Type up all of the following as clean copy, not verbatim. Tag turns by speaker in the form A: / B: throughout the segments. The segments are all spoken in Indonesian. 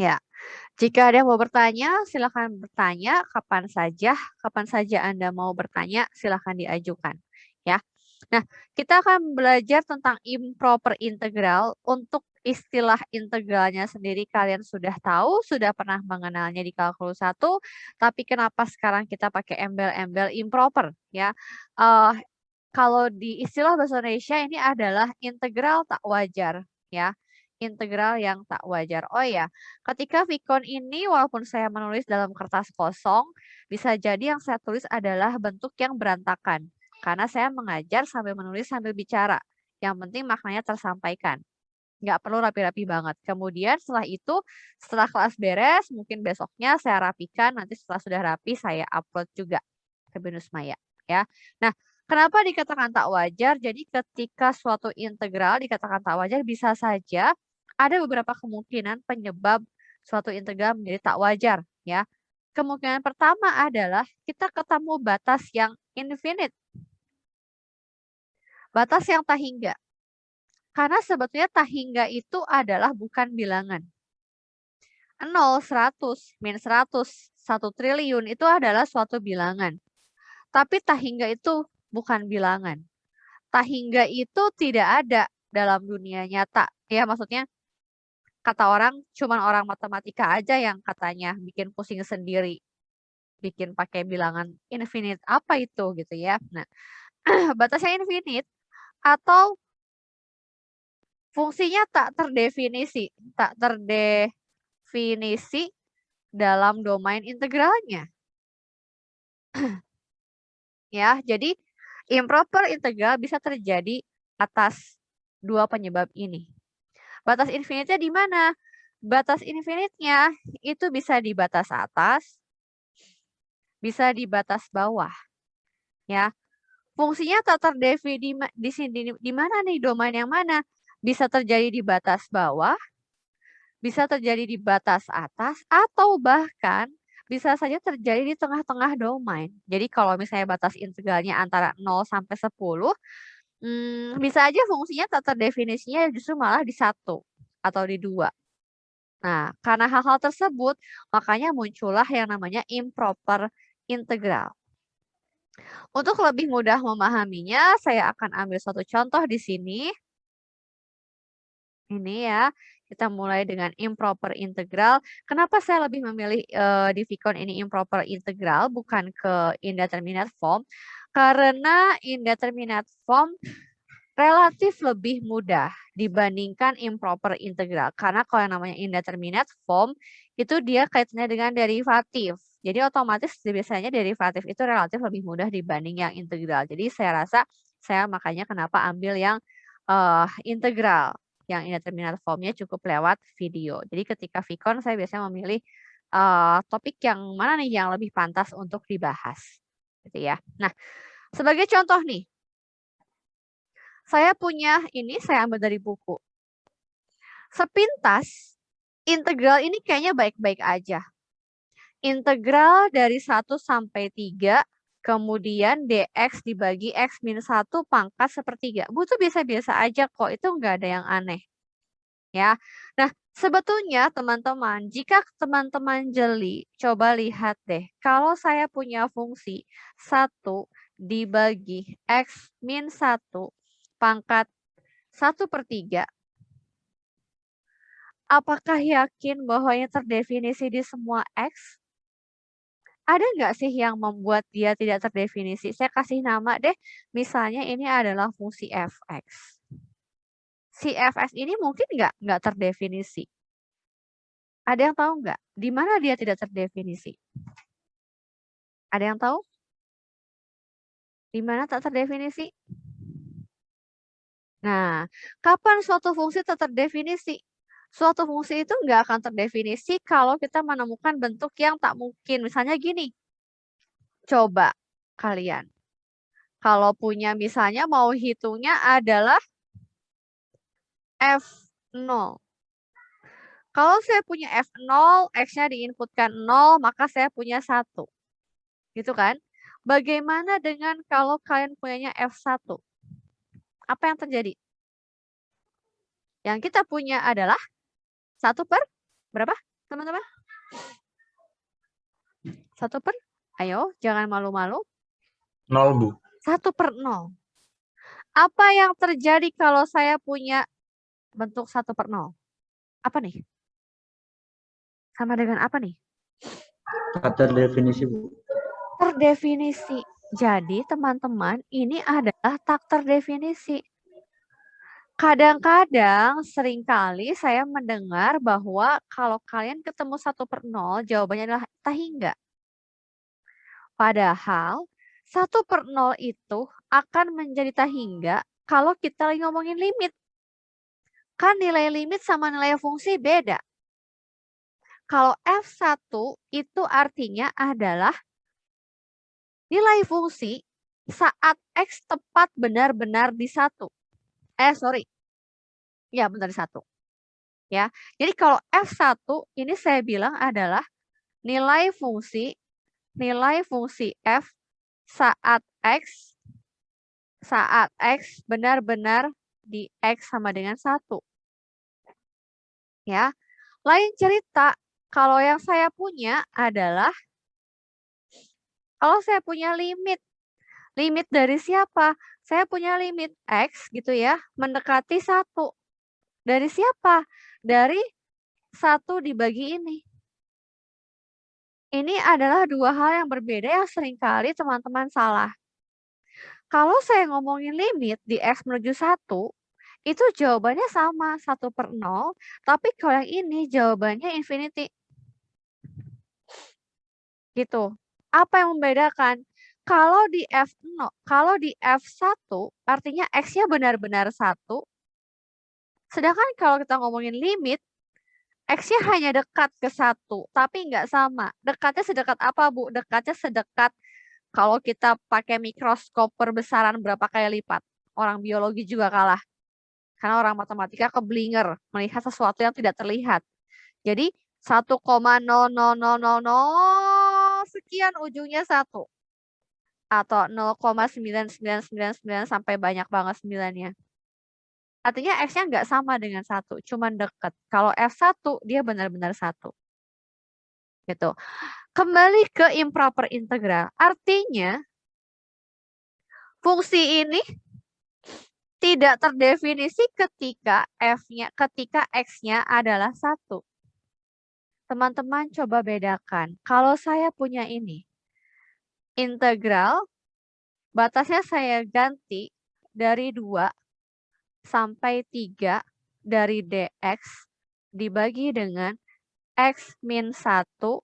A: Ya, jika ada yang mau bertanya, silakan bertanya kapan saja Anda mau bertanya, silakan diajukan, ya. Nah, kita akan belajar tentang improper integral. Untuk istilah integralnya sendiri kalian sudah tahu, sudah pernah mengenalnya di kalkulus 1, tapi kenapa sekarang kita pakai embel-embel improper, ya. Eee, Kalau di istilah bahasa Indonesia ini adalah integral tak wajar, ya. Integral yang tak wajar. Oh ya, ketika Vicon ini walaupun saya menulis dalam kertas kosong, bisa jadi yang saya tulis adalah bentuk yang berantakan. Karena saya mengajar sambil menulis sambil bicara. Yang penting maknanya tersampaikan. Nggak perlu rapi-rapi banget. Kemudian setelah itu, setelah kelas beres, mungkin besoknya saya rapikan, nanti setelah sudah rapi saya upload juga ke Binus Maya, ya. Nah, kenapa dikatakan tak wajar? Jadi ketika suatu integral dikatakan tak wajar, bisa saja ada beberapa kemungkinan penyebab suatu integral menjadi tak wajar, ya. Kemungkinan pertama adalah kita ketemu batas yang infinite, batas yang tak hingga. Karena sebetulnya tak hingga itu adalah bukan bilangan. 0, 100, min 100, 1 triliun itu adalah suatu bilangan. Tapi tak hingga itu bukan bilangan. Tak hingga itu tidak ada dalam dunia nyata. Ya, maksudnya kata orang, cuman orang matematika aja yang katanya bikin pusing sendiri. Bikin pakai bilangan infinite. Apa itu gitu ya. Nah, batasnya infinite atau fungsinya tak terdefinisi. Tak terdefinisi dalam domain integralnya. Ya, jadi improper integral bisa terjadi atas dua penyebab ini. Batas infinite-nya di mana? Batas infinite-nya itu bisa di batas atas, bisa di batas bawah, ya. Fungsinya tak terdefinisi di sini di mana nih, domain yang mana? Bisa terjadi di batas bawah, bisa terjadi di batas atas, atau bahkan bisa saja terjadi di tengah-tengah domain. Jadi kalau misalnya batas integralnya antara 0 sampai 10, bisa aja fungsinya tak terdefinisinya justru malah di 1 atau di 2. Nah, karena hal-hal tersebut, makanya muncullah yang namanya improper integral. Untuk lebih mudah memahaminya, saya akan ambil satu contoh di sini. Ini ya, kita mulai dengan improper integral. Kenapa saya lebih memilih di Vicon ini improper integral, bukan ke indeterminate form? Karena indeterminate form relatif lebih mudah dibandingkan improper integral. Karena kalau yang namanya indeterminate form, itu dia kaitannya dengan derivatif. Jadi otomatis biasanya derivatif itu relatif lebih mudah dibanding yang integral. Jadi saya rasa saya makanya kenapa ambil yang integral. Yang indeterminate formnya cukup lewat video. Jadi ketika Vicon saya biasanya memilih topik yang mana nih yang lebih pantas untuk dibahas. Gitu ya. Nah, sebagai contoh nih, saya punya ini saya ambil dari buku. Sepintas, integral ini kayaknya baik-baik aja. Integral dari 1 sampai 3, kemudian dx dibagi x min 1 pangkat sepertiga. Itu biasa-biasa aja kok, itu nggak ada yang aneh. Ya. Nah, sebetulnya teman-teman, jika teman-teman jeli, coba lihat deh. Kalau saya punya fungsi 1 dibagi x min 1 pangkat 1/3, apakah yakin bahwa ini terdefinisi di semua X? Ada nggak sih yang membuat dia tidak terdefinisi? Saya kasih nama deh, misalnya ini adalah fungsi fx. Si fx ini mungkin nggak terdefinisi. Ada yang tahu nggak? Di mana dia tidak terdefinisi? Ada yang tahu? Di mana tak terdefinisi? Nah, kapan suatu fungsi tak terdefinisi? Suatu fungsi itu nggak akan terdefinisi kalau kita menemukan bentuk yang tak mungkin. Misalnya gini, coba kalian, kalau punya misalnya mau hitungnya adalah F0. Kalau saya punya F0, X-nya diinputkan 0, maka saya punya 1. Gitu kan? Bagaimana dengan kalau kalian punyanya F1? Apa yang terjadi? Yang kita punya adalah 1 per berapa? teman-teman? 1/, ayo jangan malu-malu.
B: 0, Bu.
A: 1/0. Apa yang terjadi kalau saya punya bentuk 1/0? Apa nih? Sama dengan apa nih?
B: Tak terdefinisi, Bu.
A: Terdefinisi. Jadi teman-teman, ini adalah tak terdefinisi. Kadang-kadang seringkali saya mendengar bahwa kalau kalian ketemu 1/0, jawabannya adalah tahingga. Padahal 1/0 itu akan menjadi tahingga kalau kita lagi ngomongin limit. Kan nilai limit sama nilai fungsi beda. Kalau F1 itu artinya adalah nilai fungsi saat X tepat benar-benar di 1. Sorry. Ya, benar di 1. Ya. Jadi kalau F1 ini saya bilang adalah nilai fungsi F saat X benar-benar di X sama dengan 1. Ya. Lain cerita, kalau yang saya punya adalah kalau saya punya limit. Limit dari siapa? Saya punya limit X gitu ya, mendekati 1. Dari siapa? Dari 1 dibagi ini. Ini adalah dua hal yang berbeda yang seringkali teman-teman salah. Kalau saya ngomongin limit di X menuju 1, itu jawabannya sama, 1/0. Tapi kalau yang ini jawabannya infinity. Gitu. Apa yang membedakan? Kalau di F1 artinya X-nya benar-benar 1. Sedangkan kalau kita ngomongin limit, X-nya hanya dekat ke 1, tapi nggak sama. Dekatnya sedekat apa, Bu? Dekatnya sedekat kalau kita pakai mikroskop perbesaran berapa kali lipat. Orang biologi juga kalah. Karena orang matematika keblinger melihat sesuatu yang tidak terlihat. Jadi 1,00000 sekian ujungnya 1. Atau 0,9999 sampai banyak banget 9-nya. Artinya X-nya nggak sama dengan 1, cuman deket. Kalau F1 dia benar-benar 1. Gitu. Kembali ke improper integral. Artinya fungsi ini tidak terdefinisi ketika X-nya adalah 1. Teman-teman coba bedakan. Kalau saya punya ini, integral, batasnya saya ganti dari 2 sampai 3 dari dx dibagi dengan X min 1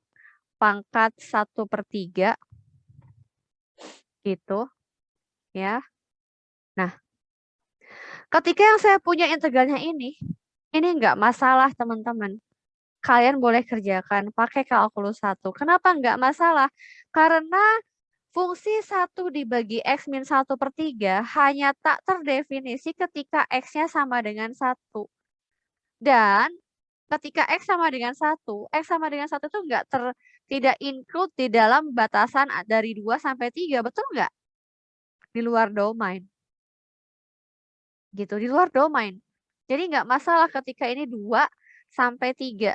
A: pangkat 1/3 gitu ya. Nah, ketika yang saya punya integralnya ini enggak masalah teman-teman. Kalian boleh kerjakan pakai kalkulus 1. Kenapa enggak masalah? Karena fungsi 1 dibagi X min 1/3 hanya tak terdefinisi ketika X-nya sama dengan 1. Dan ketika X sama dengan 1 itu tidak include di dalam batasan dari 2 sampai 3, betul nggak? Di luar domain. Gitu, di luar domain. Jadi nggak masalah ketika ini 2 sampai 3.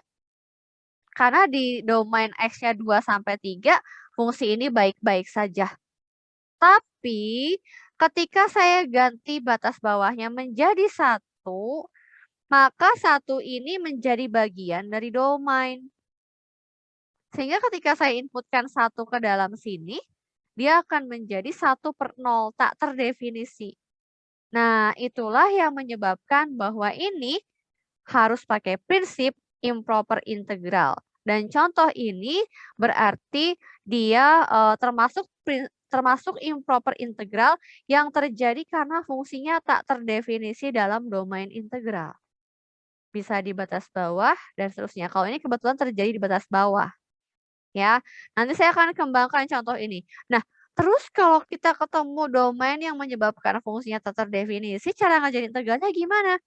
A: Karena di domain X-nya 2 sampai 3, fungsi ini baik-baik saja. Tapi ketika saya ganti batas bawahnya menjadi 1, maka 1 ini menjadi bagian dari domain. Sehingga ketika saya inputkan 1 ke dalam sini, dia akan menjadi 1/0, tak terdefinisi. Nah, itulah yang menyebabkan bahwa ini harus pakai prinsip improper integral. Dan contoh ini berarti dia termasuk improper integral yang terjadi karena fungsinya tak terdefinisi dalam domain integral. Bisa di batas bawah dan seterusnya. Kalau ini kebetulan terjadi di batas bawah. Ya, nanti saya akan kembangkan contoh ini. Nah, terus kalau kita ketemu domain yang menyebabkan fungsinya tak terdefinisi, cara ngajarin integralnya gimana?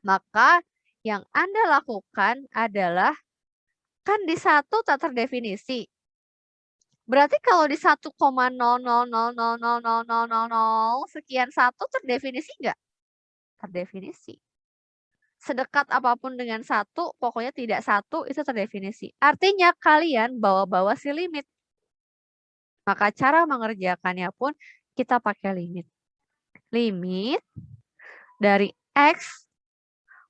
A: Maka yang Anda lakukan adalah, kan di 1 tak terdefinisi. Berarti kalau di 1,0000000 sekian 1 terdefinisi nggak? Terdefinisi. sedekat apapun dengan 1, pokoknya tidak 1 itu terdefinisi. Artinya kalian bawa-bawa si limit. Maka cara mengerjakannya pun kita pakai limit. Limit dari X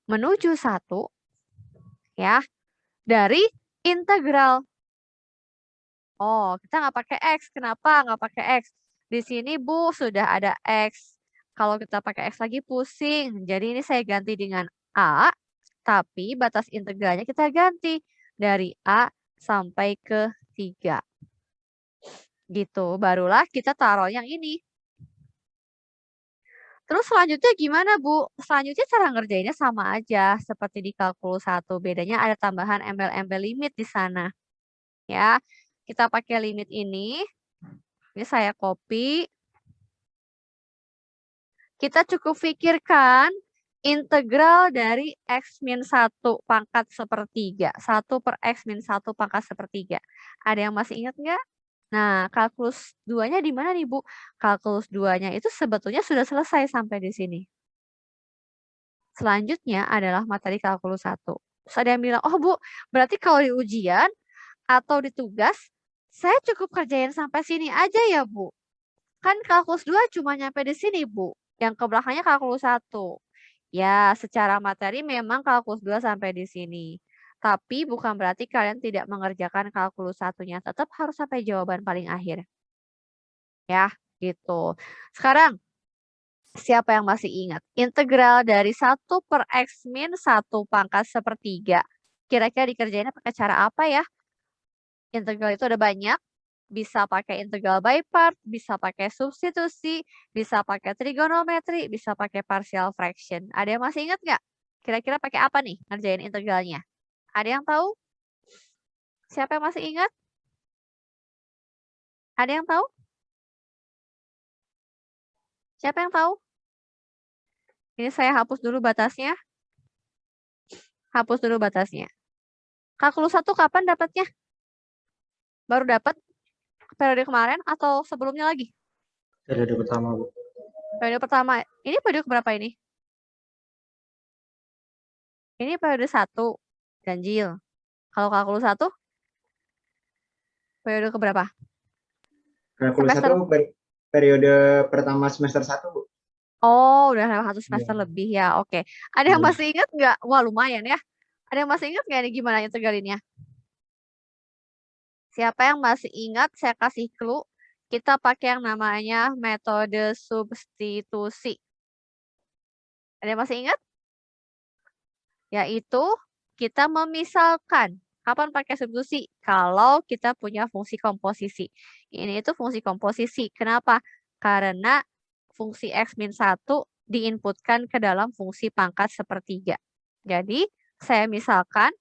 A: menuju 1 ya, dari integral. Oh, kita nggak pakai X. Kenapa nggak pakai X? Di sini, Bu, sudah ada X. Kalau kita pakai X lagi pusing. Jadi ini saya ganti dengan A, tapi batas integralnya kita ganti dari A sampai ke 3. Gitu, barulah kita taruh yang ini. Terus selanjutnya gimana, Bu? Selanjutnya cara ngerjainnya sama aja seperti di kalkulus 1. Bedanya ada tambahan embel-embel limit di sana. Ya, kita pakai limit ini. Ini saya copy. Kita cukup pikirkan integral dari X min 1 pangkat sepertiga. 1 per X min 1 pangkat sepertiga. Ada yang masih ingat nggak? Nah, kalkulus 2-nya di mana nih, Bu? Kalkulus 2-nya itu sebetulnya sudah selesai sampai di sini. Selanjutnya adalah materi kalkulus 1. Terus ada yang bilang, oh Bu, berarti kalau di ujian atau di tugas, saya cukup kerjain sampai sini aja ya Bu. Kan kalkulus 2 cuma nyampe di sini Bu. Yang ke belakangnya kalkulus 1. Ya, secara materi memang kalkulus 2 sampai di sini. Tapi bukan berarti kalian tidak mengerjakan kalkulus 1-nya. Tetap harus sampai jawaban paling akhir. Ya, gitu. Sekarang, siapa yang masih ingat? Integral dari 1 per X min 1 pangkat sepertiga. Kira-kira dikerjainnya pakai cara apa ya? Integral itu ada banyak. Bisa pakai integral by part, bisa pakai substitusi, bisa pakai trigonometri, bisa pakai partial fraction. Ada yang masih ingat nggak? Kira-kira pakai apa nih ngerjain integralnya? Ada yang tahu? Siapa yang masih ingat? Ada yang tahu? Siapa yang tahu? Ini saya hapus dulu batasnya. Hapus dulu batasnya. Kalkulus 1 kapan dapatnya? Baru dapat periode kemarin atau sebelumnya lagi?
B: Periode pertama, Bu.
A: Periode pertama. Ini periode berapa ini? Ini periode 1. Ganjil. Kalau kalkulus 1? Periode keberapa?
B: Kalkulus
A: Semester.
B: 1 periode pertama semester 1, Bu.
A: Oh, udah lewat 1 semester
B: Iya.
A: lebih ya. Oke. Ada yang
B: Iya.
A: masih ingat nggak? Wah, lumayan ya. Ada yang masih ingat nggak ini gimana integralinnya? Siapa yang masih ingat? Saya kasih clue. Kita pakai yang namanya metode substitusi. Ada yang masih ingat? Yaitu kita memisalkan. Kapan pakai substitusi? Kalau kita punya fungsi komposisi. Ini itu fungsi komposisi. Kenapa? Karena fungsi X min 1 diinputkan ke dalam fungsi pangkat sepertiga. Jadi, saya misalkan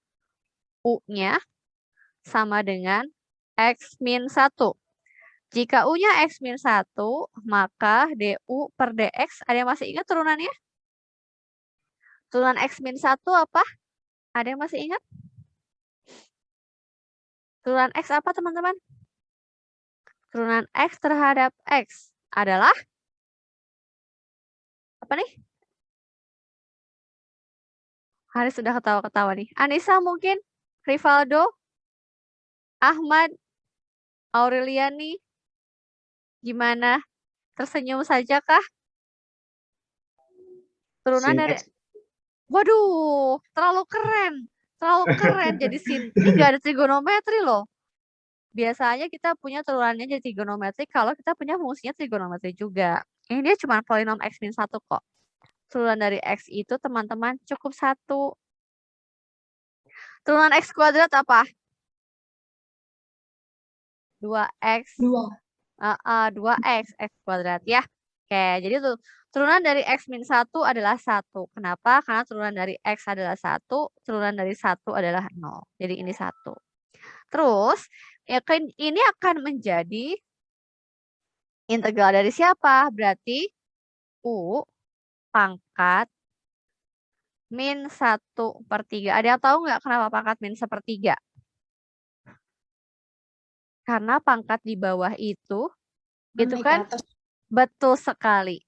A: U-nya sama dengan X min 1. Jika U-nya X min 1, maka DU per DX, ada yang masih ingat turunannya? Turunan X min 1 apa? Ada yang masih ingat? Turunan X apa teman-teman? Turunan X terhadap X adalah apa nih? Haris sudah ketawa-ketawa nih. Anissa mungkin? Rivaldo? Ahmad? Aureliani? Gimana? Tersenyum saja kah? Turunan
B: Sin
A: dari...
B: X.
A: Waduh, terlalu keren. Terlalu keren jadi sin. Ini nggak ada trigonometri loh. Biasanya kita punya turunannya jadi trigonometri kalau kita punya fungsinya trigonometri juga. Ini dia cuma polinom X min 1 kok. Turunan dari X itu teman-teman cukup 1. Turunan X kuadrat apa? 2X. 2X, X kuadrat ya. Oke, jadi tuh turunan dari X min 1 adalah 1. Kenapa? Karena turunan dari X adalah 1, turunan dari 1 adalah 0. Jadi ini 1. Terus, ya kan ini akan menjadi integral dari siapa? Berarti U pangkat min 1/3. Ada yang tahu nggak kenapa pangkat min 1/3? Karena pangkat di bawah itu kan betul sekali.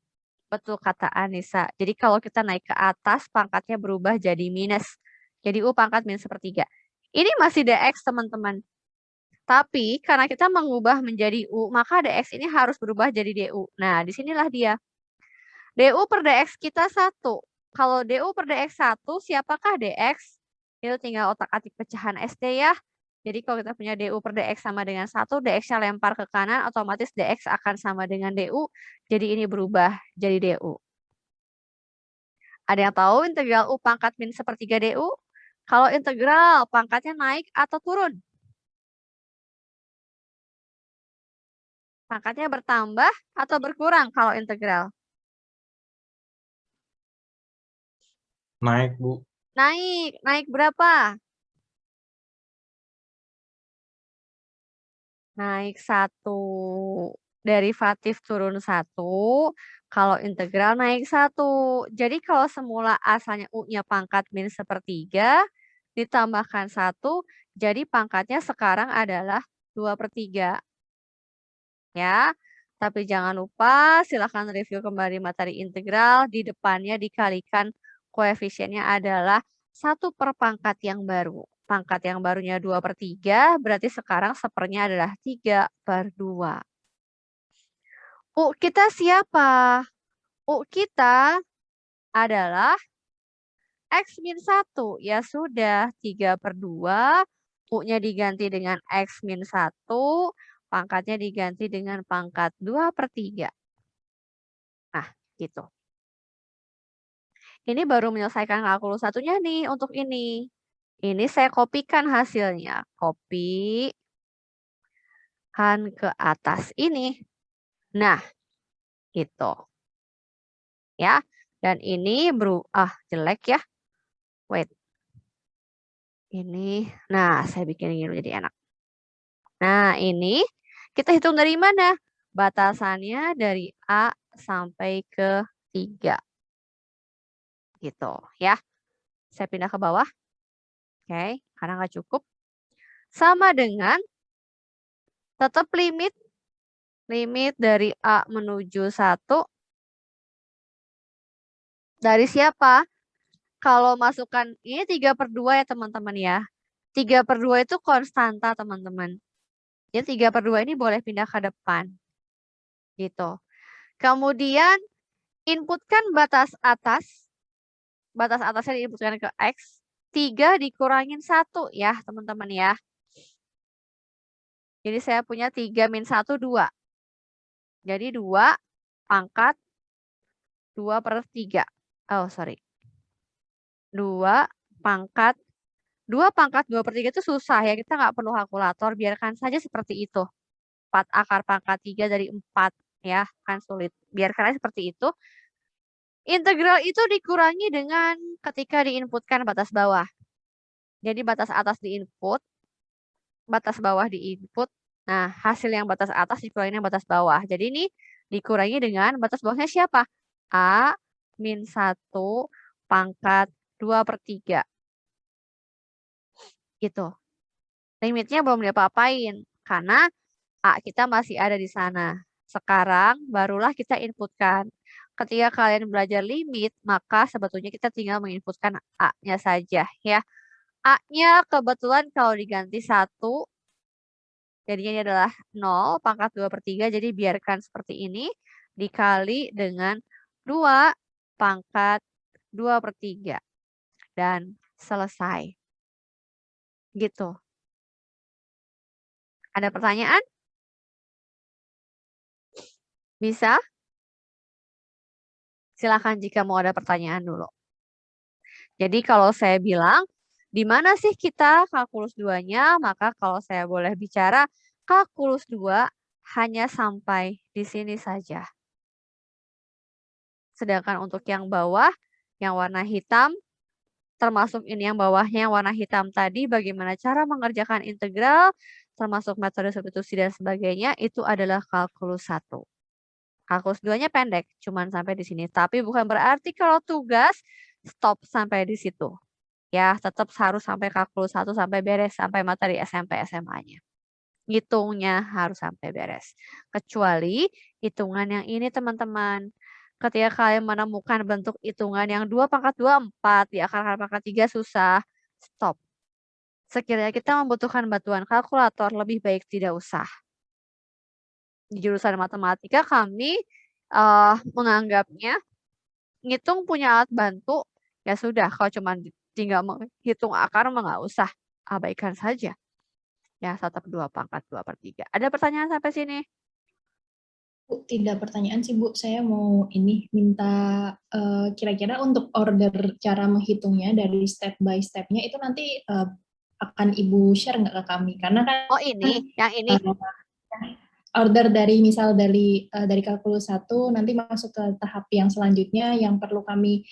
A: Betul kata Anissa. Jadi kalau kita naik ke atas, pangkatnya berubah jadi minus. Jadi U pangkat minus sepertiga. Ini masih DX, teman-teman. Tapi karena kita mengubah menjadi U, maka DX ini harus berubah jadi DU. Nah, disinilah dia. DU per DX kita 1. Kalau DU per DX 1, siapakah DX? Itu tinggal otak-atik pecahan SD ya. Jadi kalau kita punya DU per DX sama dengan 1, DX-nya lempar ke kanan, otomatis DX akan sama dengan DU. Jadi ini berubah jadi DU. Ada yang tahu integral U pangkat min sepertiga DU? Kalau integral, pangkatnya naik atau turun? Pangkatnya bertambah atau berkurang kalau integral?
B: Naik, Bu.
A: Naik. Naik berapa? Naik 1. Derivatif turun 1. Kalau integral naik 1. Jadi kalau semula asalnya U-nya pangkat min sepertiga, ditambahkan 1, jadi pangkatnya sekarang adalah 2/3. Ya, tapi jangan lupa silahkan review kembali materi integral. Di depannya dikalikan koefisiennya adalah 1 per pangkat yang baru. Pangkat yang barunya 2/3, berarti sekarang sepernya adalah 3/2. U kita siapa? U kita adalah X min 1. Ya sudah, 3/2. U-nya diganti dengan X min 1. Pangkatnya diganti dengan pangkat 2/3. Nah, gitu. Ini baru menyelesaikan kalkulus satunya nih untuk ini. Ini saya kopikan hasilnya. Kopikan ke atas ini. Nah, gitu. Ya. Dan ini jelek ya. Wait. Ini. Nah, saya bikin ini jadi enak. Nah, ini kita hitung dari mana? Batasannya dari A sampai ke 3. Gitu ya. Saya pindah ke bawah. Oke, karena nggak cukup. Sama dengan tetap limit dari A menuju 1. Dari siapa? Kalau masukkan, ini 3/2 ya teman-teman ya. 3/2 itu konstanta teman-teman. Jadi 3/2 ini boleh pindah ke depan. Gitu. Kemudian inputkan batas atas. Batas atasnya diinputkan ke X. 3 dikurangin 1 ya teman-teman ya. Jadi saya punya 3 min 1, 2. Jadi 2 pangkat 2/3. Oh, sorry. 2 pangkat 2/3 itu susah ya. Kita nggak perlu kalkulator. Biarkan saja seperti itu. 4 akar pangkat 3 dari 4. Ya, kan sulit. Biarkan aja seperti itu. Integral itu dikurangi dengan ketika diinputkan batas bawah. Jadi batas atas diinput, batas bawah diinput. Nah, hasil yang batas atas dikurangi dengan batas bawah. Jadi ini dikurangi dengan batas bawahnya siapa? A min 1 pangkat 2/3. Gitu. Limitnya belum diapa-apain. Karena A kita masih ada di sana. Sekarang barulah kita inputkan. Ketika kalian belajar limit, maka sebetulnya kita tinggal menginputkan A-nya saja ya. A-nya kebetulan kalau diganti 1, jadinya ini adalah 0 pangkat 2/3. Jadi biarkan seperti ini. Dikali dengan 2 pangkat 2/3. Dan selesai. Gitu. Ada pertanyaan? Bisa? Silakan jika mau ada pertanyaan dulu. Jadi kalau saya bilang, di mana sih kita kalkulus 2-nya? Maka kalau saya boleh bicara, kalkulus 2 hanya sampai di sini saja. Sedangkan untuk yang bawah, yang warna hitam, termasuk ini yang bawahnya yang warna hitam tadi, bagaimana cara mengerjakan integral, termasuk metode substitusi dan sebagainya, itu adalah kalkulus 1. Kalkulus 2-nya pendek, cuman sampai di sini. Tapi bukan berarti kalau tugas stop sampai di situ. Ya, tetap harus sampai kalkulus 1 sampai beres, sampai materi SMP SMA-nya. Hitungnya harus sampai beres. Kecuali hitungan yang ini teman-teman. Ketika kalian menemukan bentuk hitungan yang 2 pangkat 2, 4, diakarkan pangkat 3 susah, stop. Sekiranya kita membutuhkan bantuan kalkulator, lebih baik tidak usah. Di jurusan matematika kami, menganggapnya ngitung punya alat bantu, ya sudah kalau cuman tinggal menghitung akar mah nggak usah, abaikan saja. Ya tetap 2 pangkat 2/3. Ada pertanyaan sampai sini?
C: Bu, tidak pertanyaan sih Bu, saya mau ini minta kira-kira untuk order cara menghitungnya dari step by step-nya itu nanti akan Ibu share nggak ke kami? Karena kan
A: Oh ini, yang ini.
C: Order dari misal dari kalkulus 1 nanti masuk ke tahap yang selanjutnya yang perlu kami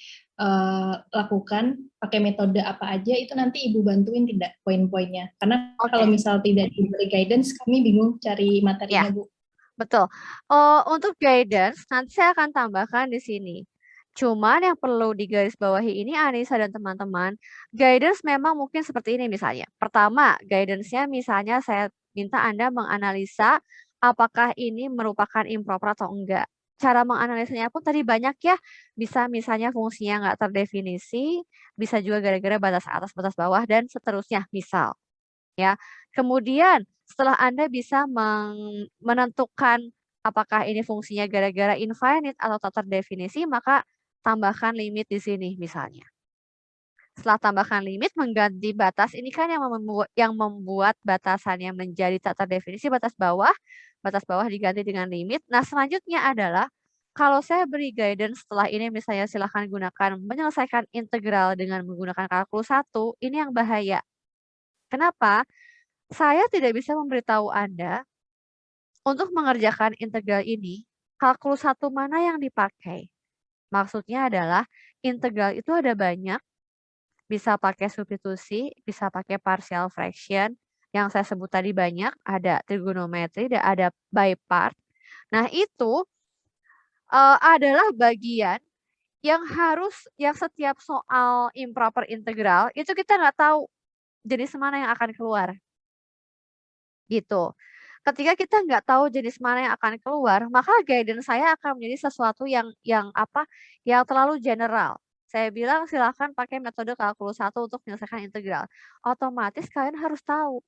C: lakukan pakai metode apa aja itu nanti Ibu bantuin tidak poin-poinnya? Karena kalau misal tidak diberi guidance kami bingung cari materinya Bu.
A: Betul. Untuk guidance, nanti saya akan tambahkan di sini. Cuman yang perlu digarisbawahi ini Anissa dan teman-teman, guidance memang mungkin seperti ini misalnya. Pertama, guidance-nya misalnya saya minta Anda menganalisa apakah ini merupakan improper atau enggak. Cara menganalisanya pun tadi banyak ya. Bisa misalnya fungsinya nggak terdefinisi, bisa juga gara-gara batas atas, batas bawah, dan seterusnya misal. Ya. Kemudian setelah Anda bisa menentukan apakah ini fungsinya gara-gara infinite atau tak terdefinisi, maka tambahkan limit di sini misalnya. Setelah tambahkan limit mengganti batas, ini kan yang membuat batasannya menjadi tak terdefinisi batas bawah diganti dengan limit. Nah, selanjutnya adalah kalau saya beri guidance setelah ini misalnya silahkan gunakan menyelesaikan integral dengan menggunakan kalkulus 1, ini yang bahaya. Kenapa? Saya tidak bisa memberitahu Anda untuk mengerjakan integral ini, kalkulus 1 mana yang dipakai. Maksudnya adalah integral itu ada banyak, bisa pakai substitusi, bisa pakai partial fraction, yang saya sebut tadi banyak, ada trigonometri, dan ada by part. Nah itu adalah bagian yang setiap soal improper integral, itu kita nggak tahu jenis mana yang akan keluar. Gitu. Ketika kita nggak tahu jenis mana yang akan keluar, maka guidance saya akan menjadi sesuatu yang terlalu general. Saya bilang silahkan pakai metode kalkulus 1 untuk menyelesaikan integral. Otomatis kalian harus tahu,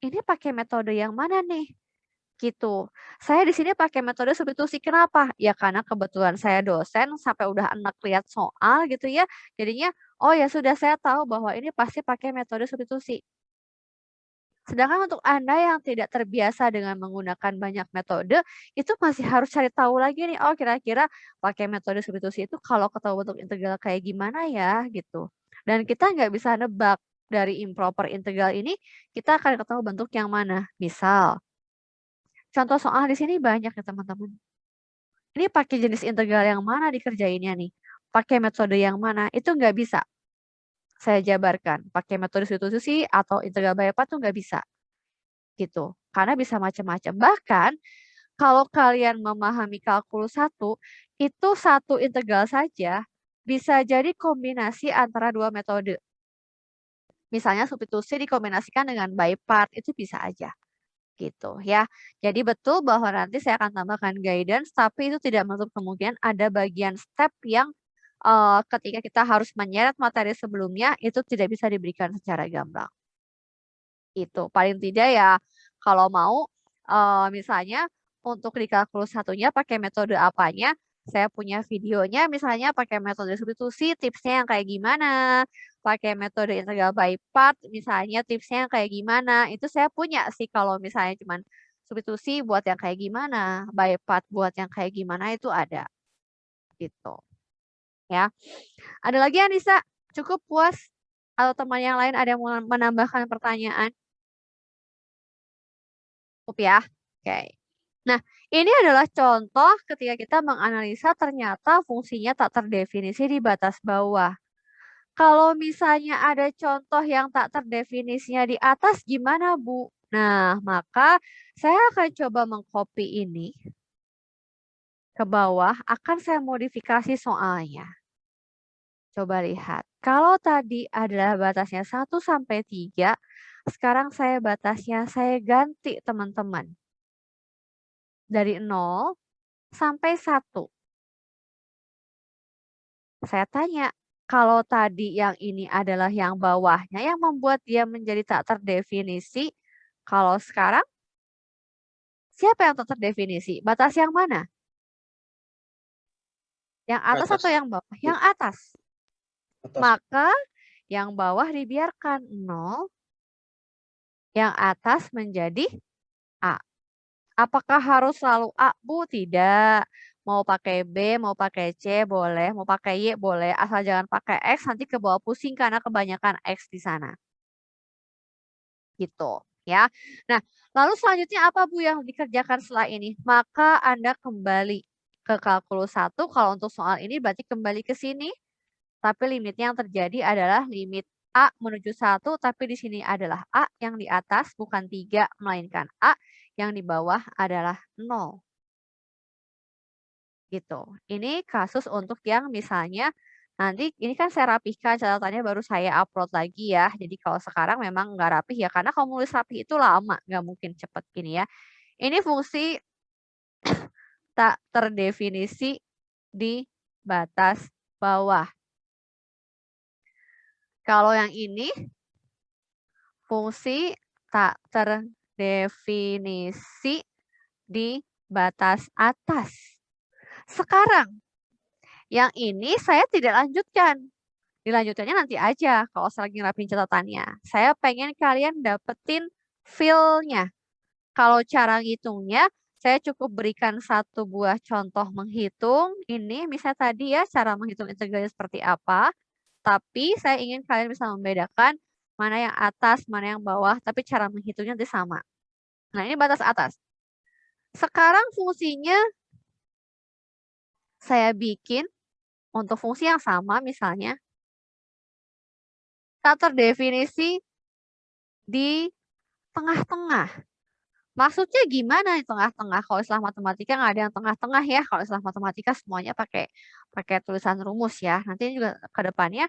A: ini pakai metode yang mana nih? Gitu. Saya di sini pakai metode substitusi. Kenapa? Ya karena kebetulan saya dosen sampai udah enak lihat soal gitu ya. Jadinya, oh ya sudah saya tahu bahwa ini pasti pakai metode substitusi. Sedangkan untuk Anda yang tidak terbiasa dengan menggunakan banyak metode, itu masih harus cari tahu lagi nih, oh kira-kira pakai metode substitusi itu kalau ketemu bentuk integral kayak gimana ya, gitu. Dan kita nggak bisa nebak dari improper integral ini, kita akan ketemu bentuk yang mana. Misal, contoh soal di sini banyak ya teman-teman. Ini pakai jenis integral yang mana dikerjainnya nih? Pakai metode yang mana? Itu nggak bisa saya jabarkan. Pakai metode substitusi atau integral by part tuh nggak bisa. Gitu. Karena bisa macam-macam. Bahkan kalau kalian memahami kalkulus 1, itu satu integral saja bisa jadi kombinasi antara dua metode. Misalnya substitusi dikombinasikan dengan by part, itu bisa aja. Gitu ya. Jadi betul bahwa nanti saya akan tambahkan guidance, tapi itu tidak menutup kemungkinan ada bagian step yang ketika kita harus menyeret materi sebelumnya, itu tidak bisa diberikan secara gamblang. Itu paling tidak ya kalau mau misalnya untuk di kalkulus 1-nya pakai metode apanya, saya punya videonya misalnya pakai metode substitusi tipsnya yang kayak gimana, pakai metode integral by part misalnya tipsnya yang kayak gimana, itu saya punya sih kalau misalnya cuman substitusi buat yang kayak gimana, by part buat yang kayak gimana itu ada. Gitu. Ya. Ada lagi Anissa? Cukup puas? Atau teman yang lain ada yang mau menambahkan pertanyaan? Cukup ya. Oke. Nah, ini adalah contoh ketika kita menganalisa ternyata fungsinya tak terdefinisi di batas bawah. Kalau misalnya ada contoh yang tak terdefinisinya di atas gimana, Bu? Nah, maka saya akan coba mengcopy ini ke bawah, akan saya modifikasi soalnya. Coba lihat. Kalau tadi adalah batasnya 1 sampai 3, sekarang batasnya saya ganti teman-teman. Dari 0 sampai 1. Saya tanya, kalau tadi yang ini adalah yang bawahnya yang membuat dia menjadi tak terdefinisi, kalau sekarang siapa yang tak terdefinisi? Batas yang mana? Yang atas
B: Atas.
A: atau yang bawah? Yang atas.
B: Atas.
A: Maka yang bawah dibiarkan 0, yang atas menjadi A. Apakah harus selalu A, Bu? Tidak. Mau pakai B, mau pakai C, boleh. Mau pakai Y, boleh. Asal jangan pakai X, nanti ke bawah pusing karena kebanyakan X di sana. Gitu, ya. Nah, lalu selanjutnya apa, Bu, yang dikerjakan setelah ini? Maka Anda kembali ke kalkulus 1. Kalau untuk soal ini berarti kembali ke sini. Tapi limitnya yang terjadi adalah limit A menuju 1, tapi di sini adalah A yang di atas, bukan 3, melainkan A yang di bawah adalah 0. Gitu. Ini kasus untuk yang misalnya nanti ini kan saya rapihkan catatannya baru saya upload lagi ya. Jadi kalau sekarang memang nggak rapih ya karena kalau nulis rapih itu lama, nggak mungkin cepet gini ya. Ini fungsi tak terdefinisi di batas bawah. Kalau yang ini fungsi tak terdefinisi di batas atas. Sekarang, yang ini saya tidak lanjutkan. Dilanjutkannya nanti aja kalau saya lagi ngerapin catatannya. Saya pengen kalian dapetin feel-nya. Kalau cara ngitungnya, saya cukup berikan satu buah contoh menghitung. Ini misalnya tadi ya, cara menghitung integralnya seperti apa. Tapi saya ingin kalian bisa membedakan mana yang atas, mana yang bawah, tapi cara menghitungnya nanti sama. Nah, ini batas atas. Sekarang fungsinya saya bikin untuk fungsi yang sama misalnya tak terdefinisi di tengah-tengah. Maksudnya gimana di tengah-tengah? Kalau istilah matematika nggak ada yang tengah-tengah ya. Kalau istilah matematika semuanya pakai tulisan rumus ya. Nanti juga ke depannya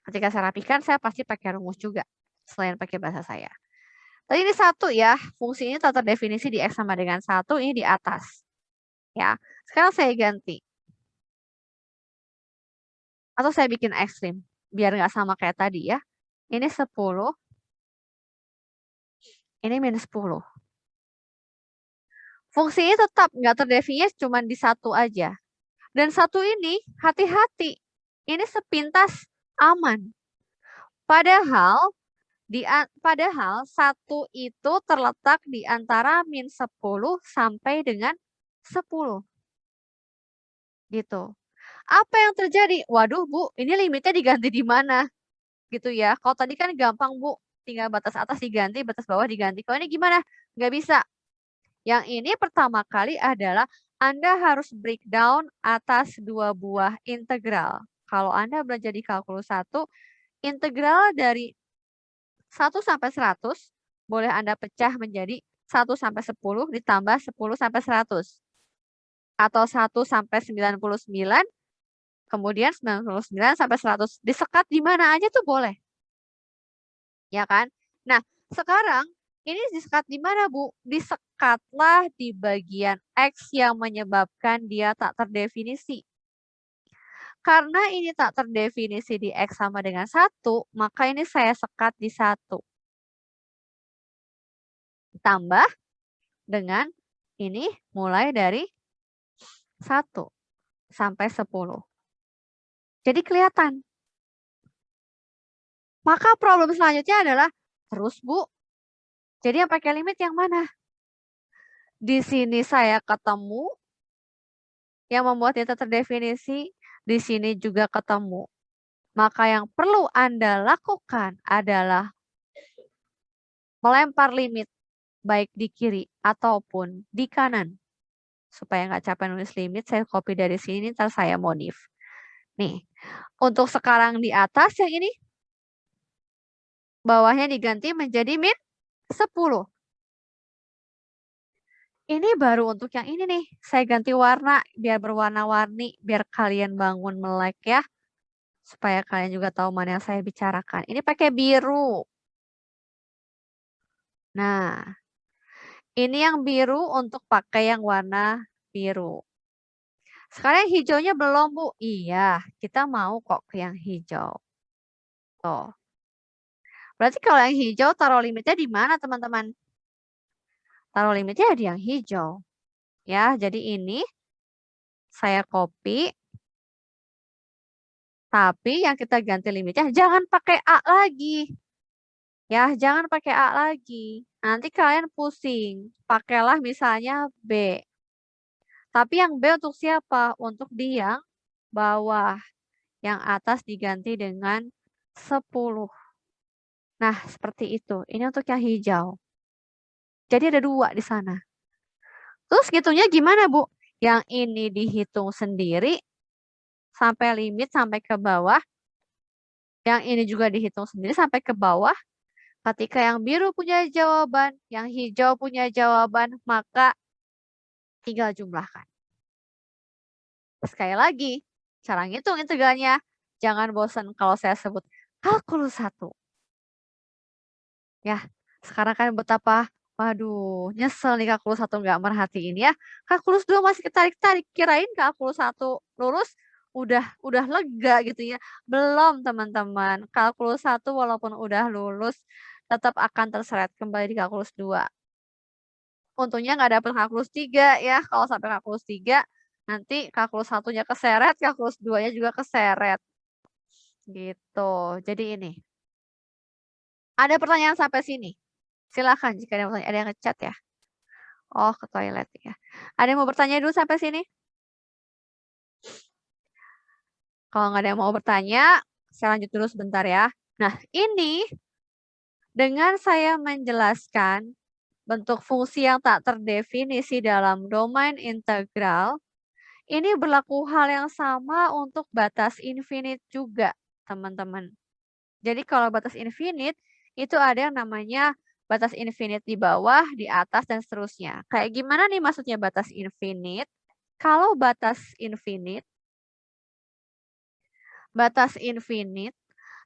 A: ketika saya rapikan saya pasti pakai rumus juga selain pakai bahasa saya. Tadi ini 1 ya, fungsi ini tak terdefinisi di X sama dengan 1, ini di atas. Ya, sekarang saya ganti. Atau saya bikin ekstrim, biar nggak sama kayak tadi ya. Ini 10, ini minus 10. Fungsi ini tetap nggak terdefinisi cuma di 1 aja. Dan 1 ini, hati-hati, ini sepintas aman. Padahal 1 itu terletak di antara min 10 sampai dengan 10. Gitu. Apa yang terjadi? Waduh, Bu, ini limitnya diganti di mana? Gitu ya. Kalau tadi kan gampang, Bu. Tinggal batas atas diganti, batas bawah diganti. Kalau ini gimana? Nggak bisa. Yang ini pertama kali adalah Anda harus breakdown atas 2 buah integral. Kalau Anda belajar di kalkulus 1, integral dari 1 sampai 100 boleh Anda pecah menjadi 1 sampai 10 ditambah 10 sampai 100. Atau 1 sampai 99, kemudian 99 sampai 100. Disekat di mana aja tuh boleh. Ya kan? Nah, sekarang ini disekat di mana, Bu? Disekatlah di bagian X yang menyebabkan dia tak terdefinisi. Karena ini tak terdefinisi di X sama dengan 1, maka ini saya sekat di 1. Ditambah dengan ini mulai dari 1 sampai 10. Jadi kelihatan. Maka problem selanjutnya adalah, terus Bu, jadi yang pakai limit yang mana? Di sini saya ketemu, yang membuat dia terdefinisi, di sini juga ketemu. Maka yang perlu Anda lakukan adalah melempar limit, baik di kiri ataupun di kanan. Supaya nggak capek nulis limit, saya copy dari sini, ntar saya modif. Nih, untuk sekarang di atas yang ini, bawahnya diganti menjadi min 10. Ini baru untuk yang ini nih. Saya ganti warna biar berwarna-warni, biar kalian bangun melek ya. Supaya kalian juga tahu mana yang saya bicarakan. Ini pakai biru. Nah, ini yang biru untuk pakai yang warna biru. Sekarang yang hijaunya belum, Bu. Iya, kita mau kok ke yang hijau. Tuh. Berarti kalau yang hijau taruh limitnya di mana, teman-teman? Taruh limitnya di yang hijau. Ya, jadi ini saya copy. Tapi yang kita ganti limitnya jangan pakai A lagi. Ya, jangan pakai A lagi. Nanti kalian pusing. Pakailah misalnya B. Tapi yang B untuk siapa? Untuk di yang bawah. Yang atas diganti dengan 10. Nah, seperti itu. Ini untuk yang hijau. Jadi ada 2 di sana. Terus ngitungnya gimana, Bu? Yang ini dihitung sendiri sampai limit sampai ke bawah. Yang ini juga dihitung sendiri sampai ke bawah. Ketika yang biru punya jawaban, yang hijau punya jawaban, maka tinggal jumlahkan. Sekali lagi, cara ngitung integralnya, jangan bosan kalau saya sebut kalkulus 1. Ya, sekarang kan betapa, waduh, nyesel nih kalkulus 1 nggak merhatiin ya. Kalkulus 2 masih ketarik-tarik, kirain kalkulus 1 lulus udah lega gitu ya. Belum teman-teman, kalkulus 1 walaupun udah lulus, tetap akan terseret kembali di kalkulus 2. Untungnya nggak dapet kalkulus 3 ya, kalau sampai kalkulus 3, nanti kalkulus 1-nya keseret, kalkulus 2-nya juga keseret. Gitu, jadi ini. Ada pertanyaan sampai sini? Silakan jika ada pertanyaan, ada yang nge-chat ya? Oh, ke toilet ya. Ada yang mau bertanya dulu sampai sini? Kalau nggak ada yang mau bertanya, saya lanjut dulu sebentar ya. Nah, ini dengan saya menjelaskan bentuk fungsi yang tak terdefinisi dalam domain integral, ini berlaku hal yang sama untuk batas infinite juga, teman-teman. Jadi kalau batas infinite, itu ada yang namanya batas infinite di bawah, di atas, dan seterusnya. Kayak gimana nih maksudnya batas infinite? Kalau batas infinite,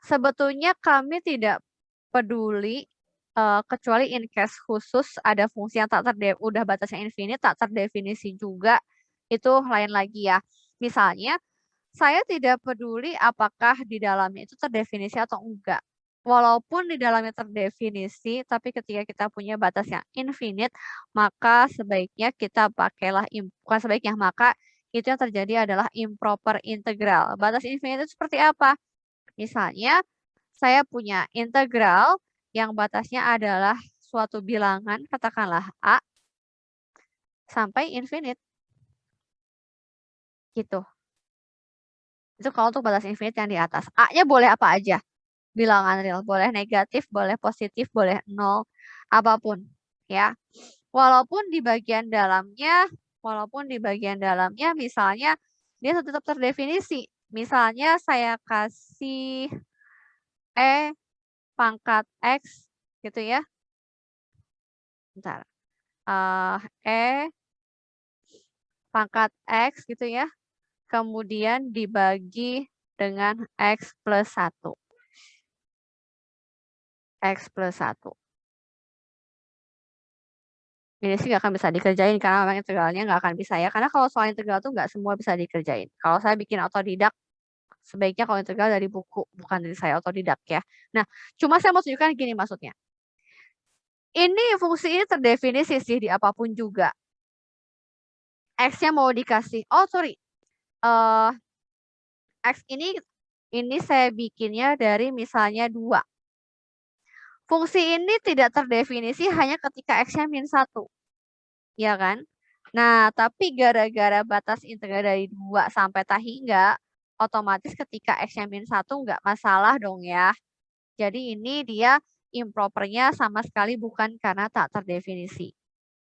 A: sebetulnya kami tidak peduli kecuali in case khusus ada fungsi yang udah batasnya infinite tak terdefinisi juga, itu lain lagi ya. Misalnya saya tidak peduli apakah di dalamnya itu terdefinisi atau enggak. Walaupun di dalamnya terdefinisi, tapi ketika kita punya batas yang infinite, maka sebaiknya kita pakailah, bukan sebaiknya, maka itu yang terjadi adalah improper integral. Batas infinite itu seperti apa? Misalnya, saya punya integral yang batasnya adalah suatu bilangan, katakanlah A, sampai infinite. Gitu. Itu kalau untuk batas infinite yang di atas. A-nya boleh apa aja? Bilangan real. Boleh negatif, boleh positif, boleh 0, apapun. Ya. Walaupun di bagian dalamnya misalnya dia tetap terdefinisi. Misalnya saya kasih E pangkat X gitu ya. Bentar. E pangkat X gitu ya. Kemudian dibagi dengan X plus 1. X plus 1. Ini sih nggak akan bisa dikerjain karena memang integralnya nggak akan bisa ya. Karena kalau soal integral tuh nggak semua bisa dikerjain. Kalau saya bikin otodidak, sebaiknya kalau integral dari buku, bukan dari saya otodidak ya. Nah, cuma saya mau tunjukkan gini maksudnya. Ini fungsi ini terdefinisi sih di apapun juga. X-nya mau dikasih, X ini saya bikinnya dari misalnya 2. Fungsi ini tidak terdefinisi hanya ketika X-nya min 1. Ya kan? Nah, tapi gara-gara batas integral dari 2 sampai tak hingga, otomatis ketika X-nya min 1 nggak masalah dong ya. Jadi ini dia impropernya sama sekali bukan karena tak terdefinisi.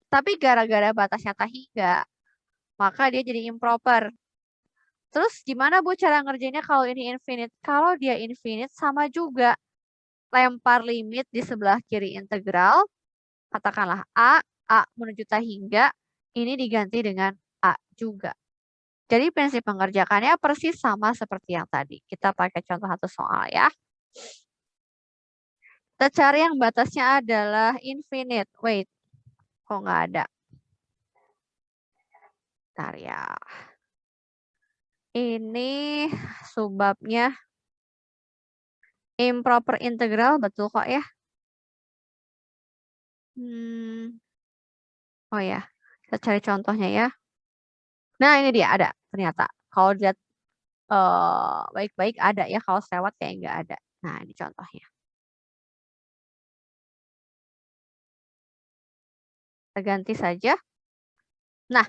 A: Tapi gara-gara batasnya tak hingga, maka dia jadi improper. Terus gimana Bu cara ngerjainnya kalau ini infinite? Kalau dia infinite sama juga. Lempar limit di sebelah kiri integral, katakanlah A menuju tak hingga, ini diganti dengan A juga. Jadi prinsip mengerjakannya persis sama seperti yang tadi. Kita pakai contoh satu soal ya. Kita cari yang batasnya adalah infinite. Wait, kok nggak ada? Bentar ya. Ini subbabnya improper integral, betul kok ya. Oh ya, kita cari contohnya ya. Nah, ini dia ada ternyata. Kalau dilihat baik-baik ada ya, kalau selewat kayak nggak ada. Nah, ini contohnya. Kita ganti saja. Nah,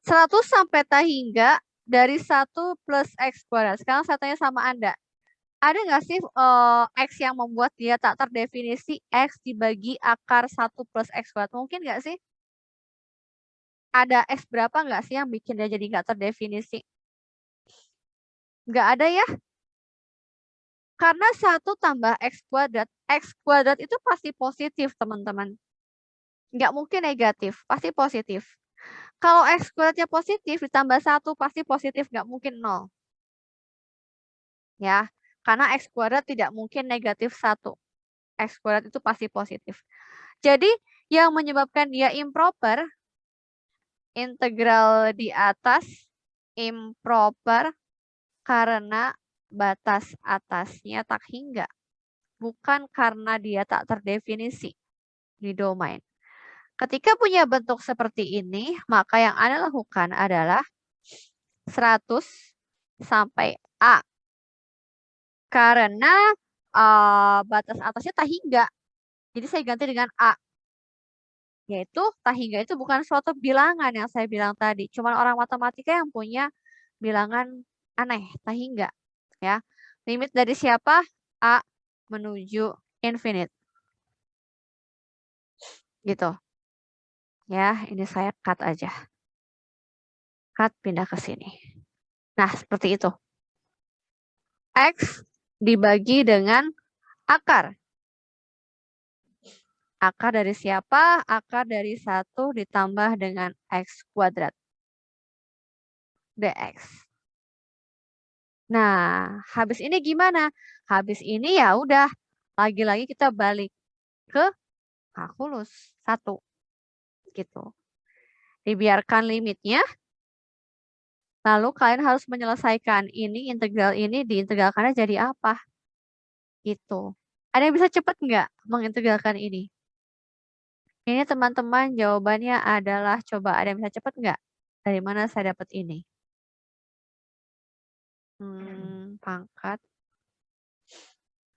A: 100 sampai ta hingga dari 1 plus X kuadrat. Sekarang saya tanya sama Anda. Ada nggak sih X yang membuat dia tak terdefinisi X dibagi akar 1 plus X kuadrat? Mungkin nggak sih? Ada X berapa nggak sih yang bikin dia jadi nggak terdefinisi? Nggak ada ya? Karena 1 tambah X kuadrat itu pasti positif, teman-teman. Nggak mungkin negatif, pasti positif. Kalau X kuadratnya positif, ditambah 1 pasti positif, nggak mungkin 0. Ya, karena X kuadrat tidak mungkin negatif 1. X kuadrat itu pasti positif. Jadi, yang menyebabkan dia improper, integral di atas improper karena batas atasnya tak hingga. Bukan karena dia tak terdefinisi di domain. Ketika punya bentuk seperti ini, maka yang Anda lakukan adalah 100 sampai A. Karena batas atasnya tak hingga. Jadi saya ganti dengan A. Yaitu tak hingga itu bukan suatu bilangan yang saya bilang tadi. Cuma orang matematika yang punya bilangan aneh, tak hingga. Ya. Limit dari siapa? A menuju infinite. Gitu. Ya, ini saya cut aja. Cut, pindah ke sini. Nah, seperti itu. X dibagi dengan akar. Akar dari siapa? Akar dari 1 ditambah dengan X kuadrat. Dx. Nah, habis ini gimana? Habis ini ya udah, lagi-lagi kita balik ke kalkulus 1. Gitu. Dibiarkan limitnya. Lalu kalian harus menyelesaikan ini, integral ini diintegralkannya jadi apa? Gitu. Ada yang bisa cepat nggak mengintegralkan ini? Ini teman-teman jawabannya adalah, coba ada yang bisa cepat nggak? Dari mana saya dapat ini? Pangkat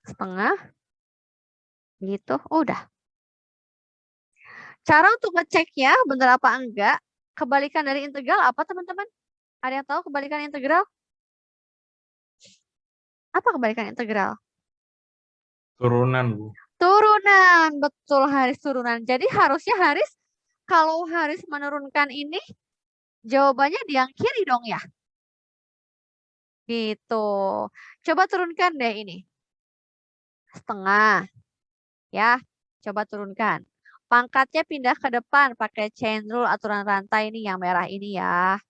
A: setengah. Gitu, udah. Cara untuk ngeceknya benar apa enggak, kebalikan dari integral apa teman-teman? Ada yang tahu kebalikan integral? Apa kebalikan integral?
B: Turunan, Bu.
A: Turunan, betul Haris, turunan. Jadi harusnya Haris, kalau Haris menurunkan ini, jawabannya di yang kiri dong ya. Gitu. Coba turunkan deh ini. Setengah. Ya, coba turunkan. Pangkatnya pindah ke depan pakai chain rule aturan rantai ini yang merah ini ya.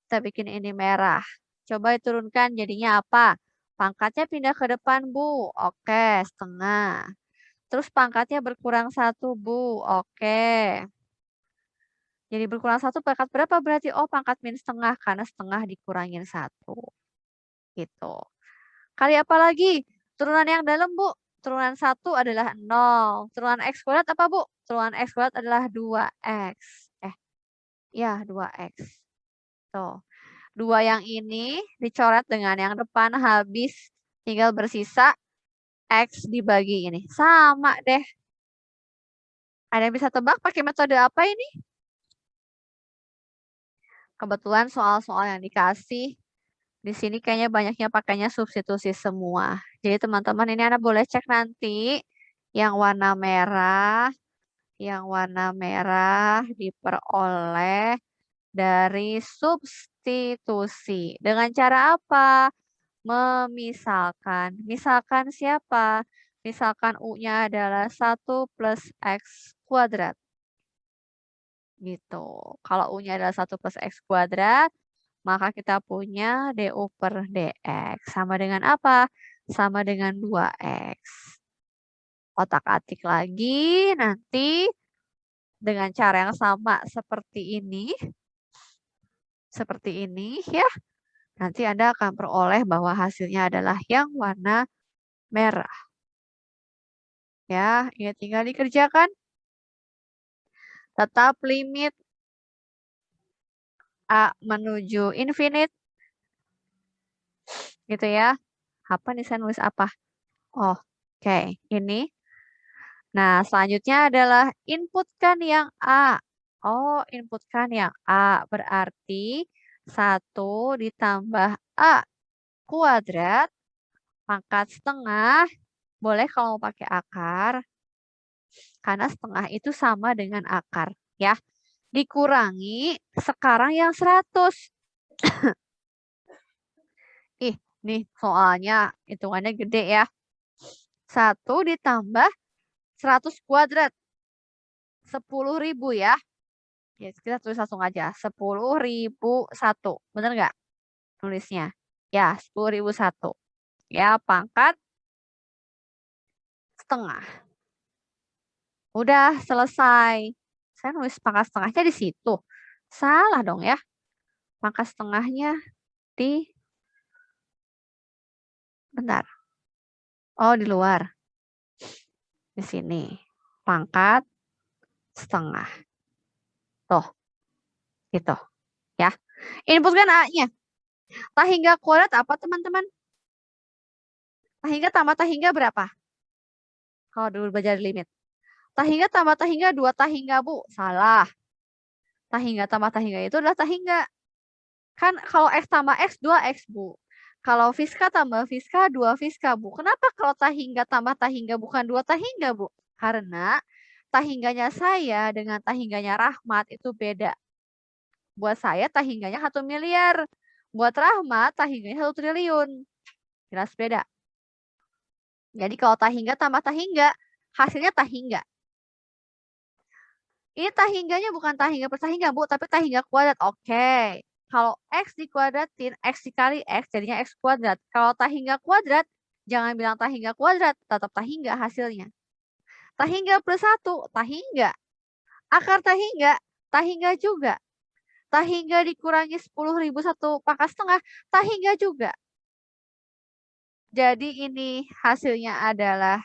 A: Kita bikin ini merah. Coba diturunkan jadinya apa? Pangkatnya pindah ke depan, Bu. Oke, setengah. Terus pangkatnya berkurang 1, Bu. Oke. Jadi berkurang 1 pangkat berapa berarti? Oh, pangkat min setengah karena setengah dikurangin 1. Gitu. Kali apa lagi? Turunan yang dalam, Bu. Turunan 1 adalah 0. Turunan X kuadrat apa, Bu? Turunan X kuadrat adalah 2X. Ya, 2X. Tuh. 2 yang ini dicoret dengan yang depan habis. Tinggal bersisa X dibagi ini. Sama deh. Ada yang bisa tebak pakai metode apa ini? Kebetulan soal-soal yang dikasih di sini kayaknya banyaknya pakainya substitusi semua. Jadi teman-teman ini Anda boleh cek nanti yang warna merah. Yang warna merah diperoleh dari substitusi. Dengan cara apa? Memisalkan. Misalkan siapa? Misalkan U-nya adalah 1 plus X kuadrat. Gitu. Kalau U-nya adalah 1 plus X kuadrat, maka kita punya DU per DX. Sama dengan apa? Sama dengan 2X. Otak-atik lagi nanti dengan cara yang sama seperti ini. seperti ini ya. Nanti Anda akan peroleh bahwa hasilnya adalah yang warna merah. Ya, ini tinggal dikerjakan. Tetap limit A menuju infinite. Gitu ya. Apa nih saya nulis apa? Oh, oke. Ini. Nah, selanjutnya adalah inputkan yang A. Oh, inputkan yang A. Berarti 1 ditambah A kuadrat pangkat setengah. Boleh kalau mau pakai akar. Karena setengah itu sama dengan akar. Ya. Dikurangi sekarang yang 100. Ih, nih soalnya hitungannya gede ya. 1 ditambah 100 kuadrat. 10.000 ya. Ya, kita tulis langsung aja. 10.001. Bener nggak nulisnya? Ya, 10.001. Ya, pangkat setengah. Udah selesai. Saya nulis pangkat setengahnya di situ. Salah dong ya. Pangkat setengahnya di... Bentar. Oh, di luar. Di sini. Pangkat setengah. Tuh. Gitu. Ya. Inputkan A-nya. Tahingga kuadrat apa teman-teman? Tahingga tambah tahingga berapa? Kalau dulu belajar limit. Tahingga tambah tahingga 2 tahingga, Bu. Salah. Tahingga tambah tahingga itu adalah tahingga. Kan kalau X tambah X, 2X, Bu. Kalau Fiska tambah Fiska, 2 Fiska, Bu. Kenapa kalau tahingga tambah tahingga bukan 2 tahingga, Bu? Karena tahingganya saya dengan tahingganya Rahmat itu beda. Buat saya tahingganya 1 miliar. Buat Rahmat tahingganya 1 triliun. Jelas beda. Jadi kalau tahingga tambah tahingga, hasilnya tahingga. Ini tahingganya bukan tahingga per tahingga, Bu, tapi tahingga kuadrat. Oke. Kalau X dikuadratin, X dikali X jadinya X kuadrat. Kalau tahingga kuadrat, jangan bilang tahingga kuadrat, tetap tahingga hasilnya. Tahingga plus 1, tahingga. Akar tahingga, tahingga juga. Tahingga dikurangi 10.001 pangkat setengah, tahingga juga. Jadi ini hasilnya adalah